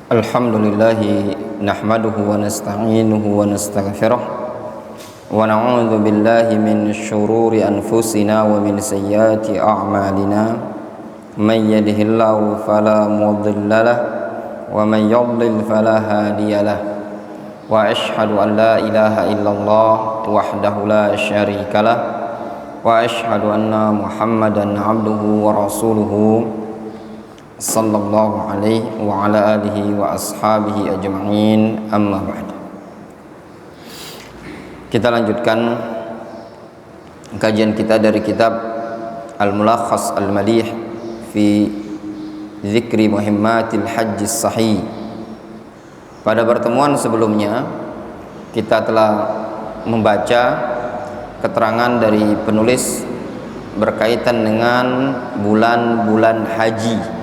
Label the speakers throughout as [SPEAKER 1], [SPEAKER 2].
[SPEAKER 1] Alhamdulillahi nahmaduhu wa nasta'inuhu wa nastaghfiruh wa na'udzu billahi min syururi anfusina wa min sayyiati a'malina man yahdihillahu fala mudilla lahu wa man yudlil fala hadiya lahu wa asyhadu an la ilaha illallah wahdahu la syarika lahu wa asyhadu anna Muhammadan abduhu wa rasuluhu sallallahu alaihi wa ala alihi wa ashabihi ajma'in, amma ba'd. Kita lanjutkan kajian kita dari kitab Al-Mulakhas Al-Malih fi Zikri Muhimmatil Hajj Sahih. Pada pertemuan sebelumnya kita telah membaca keterangan dari penulis berkaitan dengan bulan-bulan haji.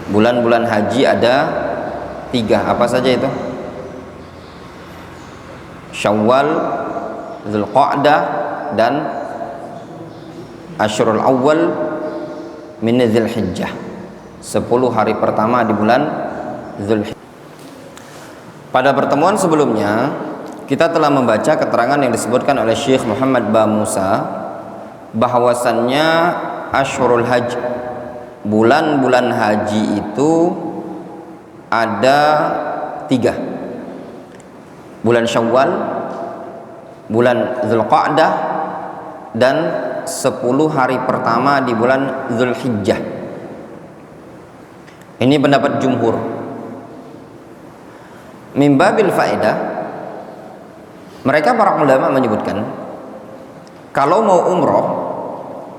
[SPEAKER 1] Bulan-bulan haji ada 3, apa saja itu? Syawal, Dzulqa'dah, dan Asyurul Awwal min Dzulhijjah. 10 hari pertama di bulan Dzulhijjah. Pada pertemuan sebelumnya kita telah membaca keterangan yang disebutkan oleh Syekh Muhammad Ba Musa bahwasannya Asyurul Hajj, bulan-bulan haji itu ada 3. Bulan Syawal, bulan Dzulqa'dah, dan 10 hari pertama di bulan Dzulhijjah. Ini pendapat jumhur. Min babil faedah, mereka para ulama menyebutkan kalau mau umroh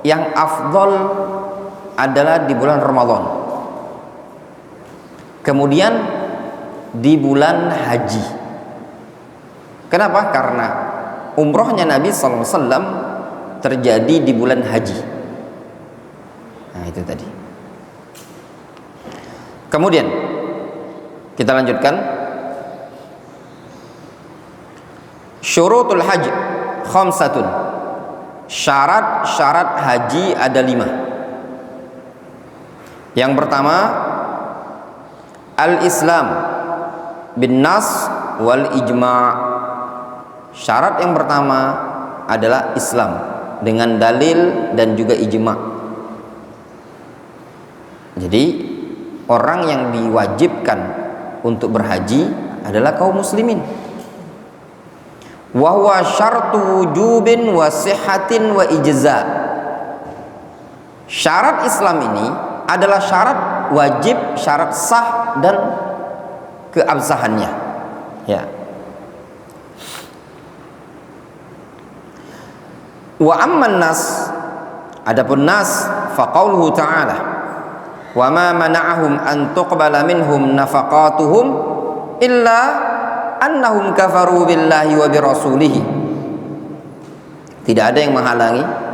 [SPEAKER 1] yang afdol adalah di bulan Ramadan, kemudian di bulan haji. Kenapa? Karena umrohnya Nabi SAW terjadi di bulan haji. Nah, itu tadi. Kemudian kita lanjutkan. Syurutul haji khamsatun. Syarat-syarat haji ada 5. Yang pertama, al-Islam bin nas wal ijma'. Syarat yang pertama adalah Islam dengan dalil dan juga ijma'. Jadi orang yang diwajibkan untuk berhaji adalah kaum muslimin. Wa huwa syartu wujubin wa sihhatin wa ijza'. Syarat Islam ini adalah syarat wajib, syarat sah, dan keabsahannya. Ya. Wa amman nas, adapun nas, faqauluhu ta'ala wa ma mana'ahum an tuqbala minhum nafaqatuhum illa annahum kafaru billahi wa birasulihi. Tidak ada yang menghalangi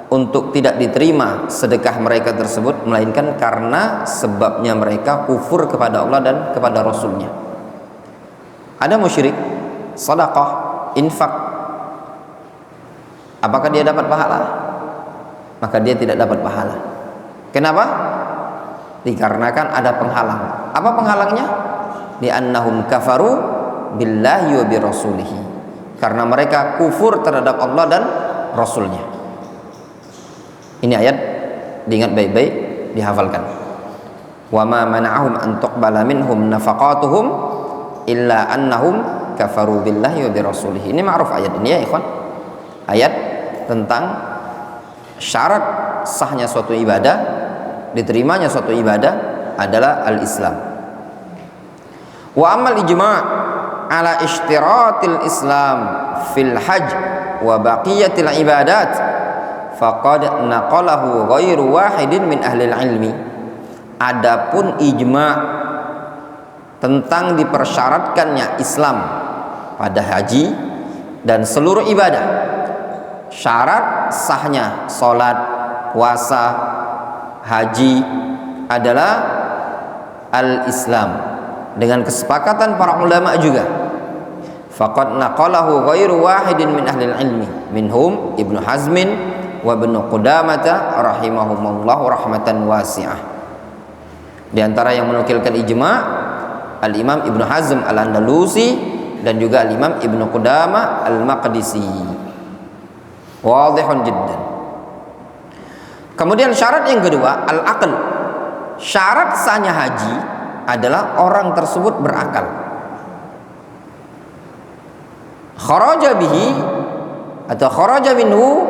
[SPEAKER 1] untuk tidak diterima sedekah mereka tersebut, melainkan karena sebabnya mereka kufur kepada Allah dan kepada Rasulnya. Ada musyrik, sedekah, infak, apakah dia dapat pahala? Maka dia tidak dapat pahala. Kenapa? Dikarenakan ada penghalang. Apa penghalangnya? Li'annahum kafaru billahi wa birasulihi. Karena mereka kufur terhadap Allah dan Rasulnya. Ini ayat diingat baik-baik, dihafalkan. Wa ma mana'ahum an tuqbala minhum nafaqatuhum illa annahum kafaru billahi wa birasulihi. Ini ma'ruf ayat ini ya ikhwan. Ayat tentang syarat sahnya suatu ibadah, diterimanya suatu ibadah adalah al-Islam. Wa amal ijma' ala ishtiratil Islam fil hajj wa baqiyatil ibadat faqad naqalahu ghairu wahidin min ahli ilmi. Adapun ijma' tentang dipersyaratkannya Islam pada haji dan seluruh ibadah, syarat sahnya salat, puasa, haji adalah al-Islam dengan kesepakatan para ulama juga. Faqad naqalahu ghairu wahidin min ahli ilmi minhum Ibnu Hazmin wa Ibnu Qudamah rahimahumullah rahmatan wasi'ah. Di antara yang menukilkan ijma' Al-Imam Ibnu Hazm Al-Andalusi dan juga Al-Imam Ibnu Qudamah Al-Maqdisi. Wadihun jiddan. Kemudian syarat yang kedua, al-aql. Syarat sahnya haji adalah orang tersebut berakal. Kharaja bihi atau kharaja minhu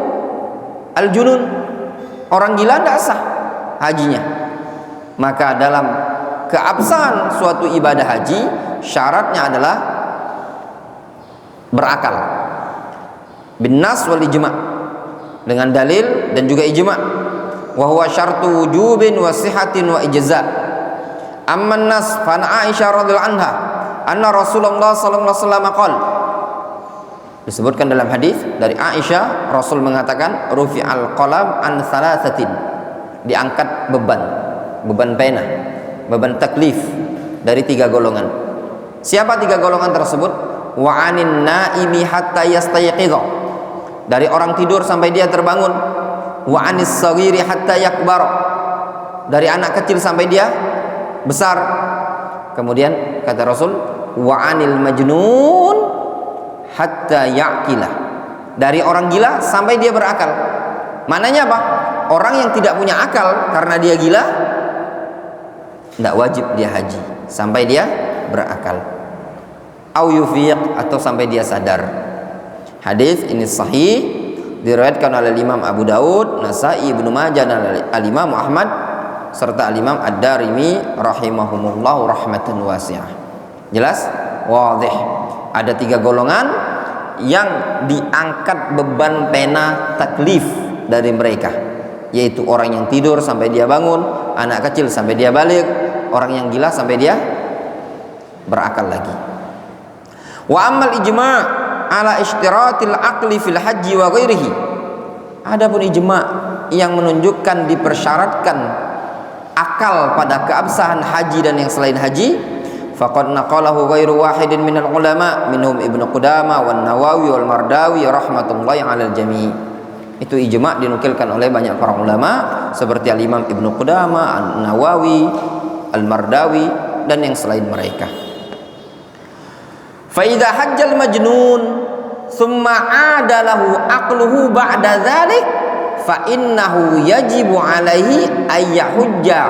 [SPEAKER 1] al-junun. Orang gila tidak sah hajinya. Maka dalam keabsahan suatu ibadah haji, syaratnya adalah berakal. Bin nas wal ijma', dengan dalil dan juga ijma'. Wa huwa syartu wujubin wa sihatin wa ijza'. Amman nas fa Aisyah radhiyallahu anha anna Rasulullah sallallahu alaihi wasallam qala, disebutkan dalam hadis dari Aisyah, Rasul mengatakan rufi'al qalam an thalathatin, diangkat beban pena, beban taklif dari 3 golongan. Siapa 3 golongan tersebut? Wa anin naimi hatta yastayqidha, dari orang tidur sampai dia terbangun. Wa anis saghiri hatta yakbar, dari anak kecil sampai dia besar. Kemudian kata Rasul, wa anil majnun hatta ya'qilah, dari orang gila sampai dia berakal. Maknanya apa? Orang yang tidak punya akal karena dia gila, tidak wajib dia haji sampai dia berakal. Au yufiq, atau sampai dia sadar. Hadis ini sahih, diriwayatkan oleh Imam Abu Daud, Nasai, Ibnu Majah dan Al-Imam Ahmad serta Al-Imam Ad-Darimi rahimahumullah rahmatan wasi'ah. Jelas? Wadih. Ada 3 golongan yang diangkat beban pena taklif dari mereka, yaitu orang yang tidur sampai dia bangun, anak kecil sampai dia balik, orang yang gila sampai dia berakal lagi. Wa ammal ijma' ala ishtiratil aqli fil haji wa ghairihi. Adapun ijma' yang menunjukkan dipersyaratkan akal pada keabsahan haji dan yang selain haji, faqad naqalahu ghairu wahidin minal ulama minhum Ibnu Qudamah wan Nawawi wal Mardawi rahmatullahi 'alal jami'. Itu ijma' dinukilkan oleh banyak para ulama seperti Al-Imam Ibnu Qudamah, An-Nawawi, Al-Mardawi dan yang selain mereka. Fa idza hajjal majnun thumma 'ada lahu aqluhu ba'da dzalik fa innahu yajibu 'alaihi ay yahujja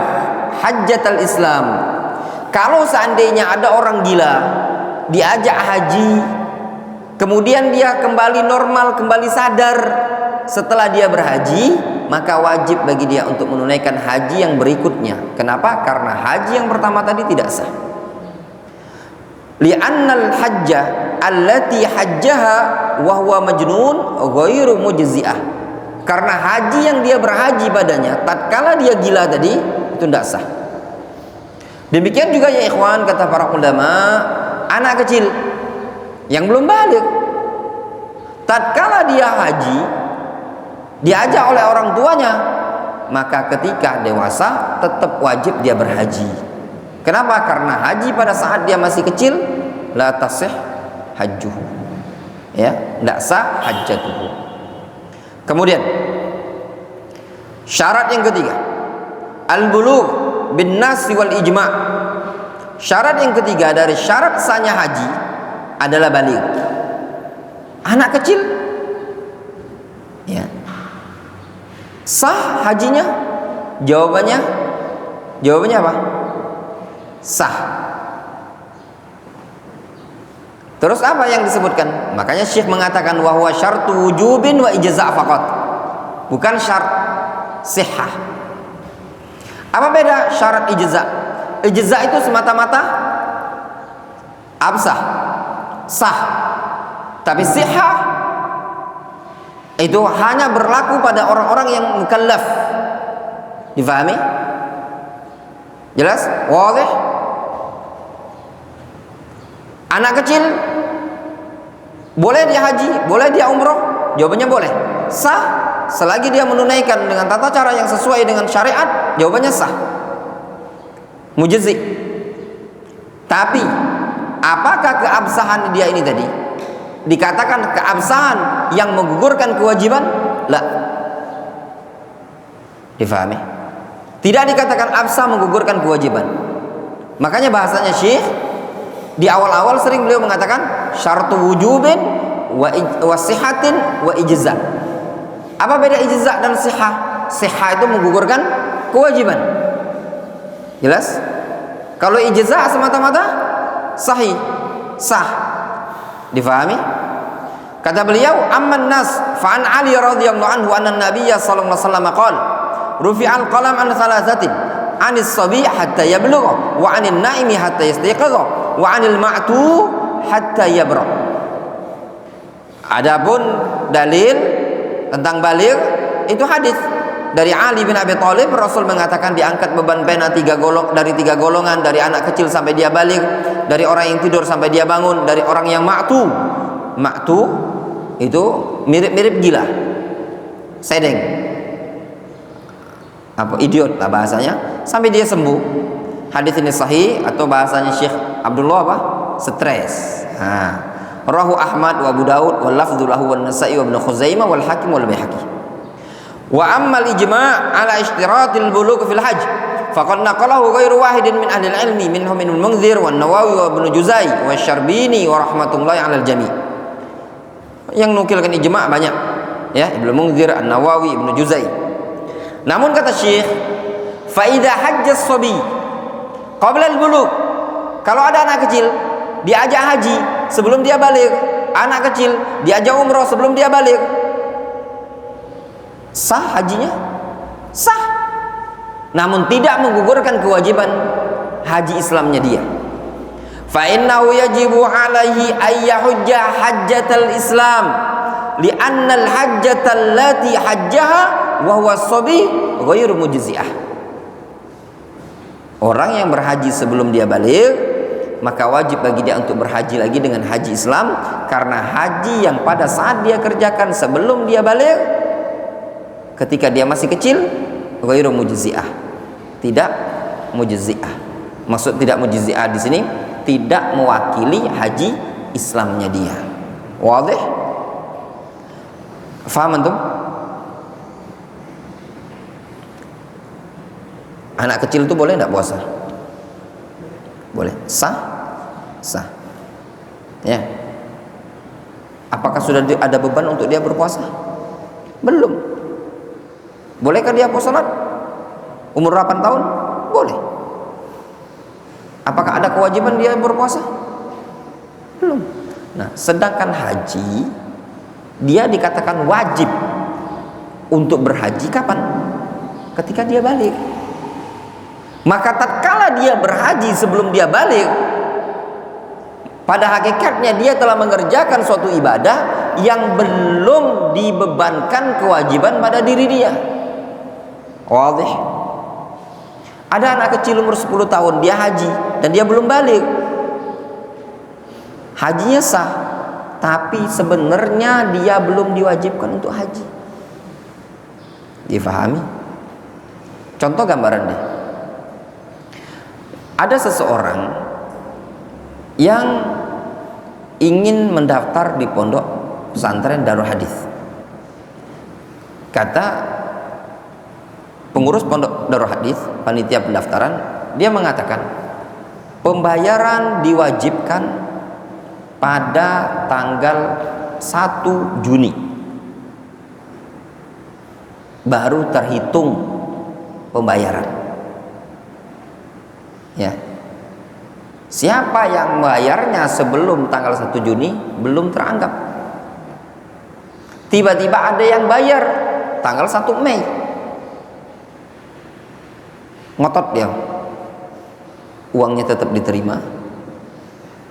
[SPEAKER 1] hajjatal Islam. Kalau seandainya ada orang gila diajak haji, kemudian dia kembali normal, kembali sadar setelah dia berhaji, maka wajib bagi dia untuk menunaikan haji yang berikutnya. Kenapa? Karena haji yang pertama tadi tidak sah. Li'annal hajja allati hajjaha wa huwa majnun ghairu mujzi'ah. Karena haji yang dia berhaji padanya tatkala dia gila tadi itu tidak sah. Demikian juga ya ikhwan, kata para ulama, anak kecil yang belum balik tatkala dia haji diajak oleh orang tuanya, maka ketika dewasa tetap wajib dia berhaji. Kenapa? Karena haji pada saat dia masih kecil la tasih hajjuhu, ya, tidak sah hajjatuhu. Kemudian syarat yang ketiga, al-bulugh bin nas wal ijma'. Syarat yang ketiga dari syarat sahnya haji adalah baligh. Anak kecil, ya, sah hajinya? Jawabannya apa? Sah. Terus apa yang disebutkan? Makanya Syekh mengatakan wa huwa syartu wujubin wa ijza' faqat, bukan syarat sihah. Apa beda syarat ijza'? Ijza' itu semata-mata absah, sah. Tapi sihah itu hanya berlaku pada orang-orang yang mukallaf. Difahami? Jelas? Wadih? Anak kecil boleh dia haji, boleh dia umroh? Jawabannya boleh. Sah selagi dia menunaikan dengan tata cara yang sesuai dengan syariat, jawabannya sah. Mujzi. Tapi apakah keabsahan dia ini tadi dikatakan keabsahan yang menggugurkan kewajiban? La. Difahami? Tidak dikatakan absah menggugurkan kewajiban. Makanya bahasanya Syekh Di awal-awal sering beliau mengatakan syartu wujubin wa sihatin wa ijza. Apa beda ijza dan sihah? Sihah itu menggugurkan kewajiban. Jelas? Kalau ijza semata-mata sahih, sah. Difahami? Kata beliau, amman nas fa an Ali radhiyallahu anhu anna nabiyya sallallahu alaihi wasallam qala rufi'al qalam an thalathatin anis sabi hatta yablugha wa anil naimi hatta yastayqiza wa anil ma'tu hatta yabra. Adapun dalil tentang baligh itu hadis dari Ali bin Abi Thalib. Rasul mengatakan diangkat beban pena dari tiga golongan, dari anak kecil sampai dia baligh, dari orang yang tidur sampai dia bangun, dari orang yang ma'tu itu mirip-mirip gila, sedeng, apa idiot lah bahasanya, sampai dia sembuh. Hadis ini sahih, atau bahasanya Syekh Abdullah apa? Stres. Rawahu Ahmad wa Abu Daud wal lafdzu lahu wan Nasa'i wa Ibnu Khuzaimah wal Hakim wal Baihaqi. Wa amma al-ijma' ala ishtiratil bulugh fil hajj faqad naqalahu ghairu wahidin min ahli al-ilmi minhum Ibnu Munzir wa Nawawi wa Ibnu Juzai wa Syarbini wa rahmatullahi 'alal jami'. Yang nukilkan ijma' banyak, ya, Ibnu Munzir, An-Nawawi, Ibnu Juzai. Namun kata Syekh, fa idza hajja as-sabi qabla al-bulugh, kalau ada anak kecil diajak haji sebelum dia baligh, anak kecil diajak umroh sebelum dia baligh, sah hajinya? Sah. Namun tidak menggugurkan kewajiban haji Islamnya dia. Fa innahu yajibu alaihi ay yahujja hajjatal Islam li'anna al-hajjata allati hajjaha wa huwa as-sabi ghairu mujzi'ah. Orang yang berhaji sebelum dia baligh, maka wajib bagi dia untuk berhaji lagi dengan haji Islam, karena haji yang pada saat dia kerjakan sebelum dia baligh, ketika dia masih kecil, ghairu mujzi'ah, tidak mujzi'ah. Maksud tidak mujzi'ah di sini tidak mewakili haji Islamnya dia. Wadih? Faham antum? Anak kecil itu boleh tidak puasa? Boleh. Sah? Sah. Ya. Apakah sudah ada beban untuk dia berpuasa? Belum. Bolehkah dia puasa salat? Umur 8 tahun? Boleh. Apakah ada kewajiban dia berpuasa? Belum. Nah, sedangkan haji, dia dikatakan wajib untuk berhaji kapan? Ketika dia balik. Maka tatkala dia berhaji sebelum dia balik, pada hakikatnya dia telah mengerjakan suatu ibadah yang belum dibebankan kewajiban pada diri dia. Wadih? Ada anak kecil umur 10 tahun, dia haji dan dia belum balik. Hajinya sah, tapi sebenarnya dia belum diwajibkan untuk haji. Difahami? Contoh gambaran deh. Ada seseorang yang ingin mendaftar di pondok pesantren Darul Hadis. Kata pengurus pondok Darul Hadis, panitia pendaftaran, dia mengatakan pembayaran diwajibkan pada tanggal 1 Juni baru terhitung pembayaran. Ya. Siapa yang membayarnya sebelum tanggal 1 Juni belum teranggap. Tiba-tiba ada yang bayar tanggal 1 Mei. Ngotot dia, uangnya tetap diterima,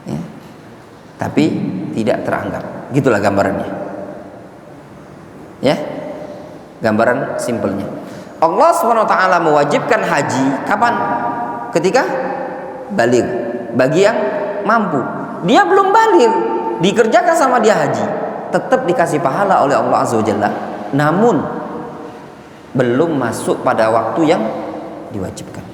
[SPEAKER 1] ya, tapi tidak teranggap. Gitulah gambarannya, ya, gambaran simpelnya. Allah SWT mewajibkan haji kapan? Ketika baligh. Bagi yang mampu, dia belum baligh, dikerjakan sama dia haji, tetap dikasih pahala oleh Allah Azza wa Jalla, namun belum masuk pada waktu yang diwajibkan.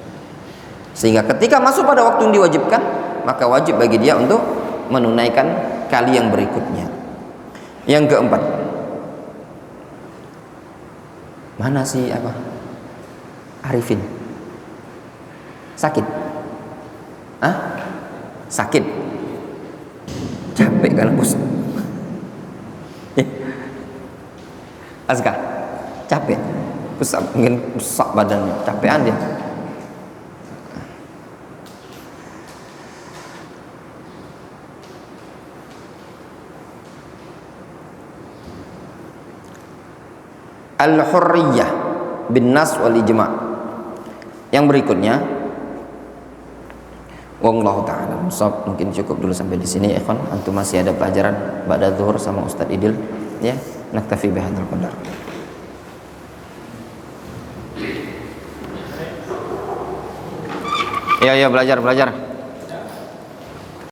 [SPEAKER 1] Sehingga ketika masuk pada waktu yang diwajibkan, maka wajib bagi dia untuk menunaikan kali yang berikutnya. Yang keempat, mana sih apa? Arifin sakit? Sakit? capek karena pusat. Aska, capek, pusat, mungkin rusak badannya, capean dia. Al-hurriyah bin nas wal ijma'. Yang berikutnya, wallahu taala musab, mungkin cukup dulu sampai di sini ya ikhwan. Antum masih ada pelajaran ba'da zuhur sama Ustaz Idil ya. Naktafi bihadzal qadar. Ya belajar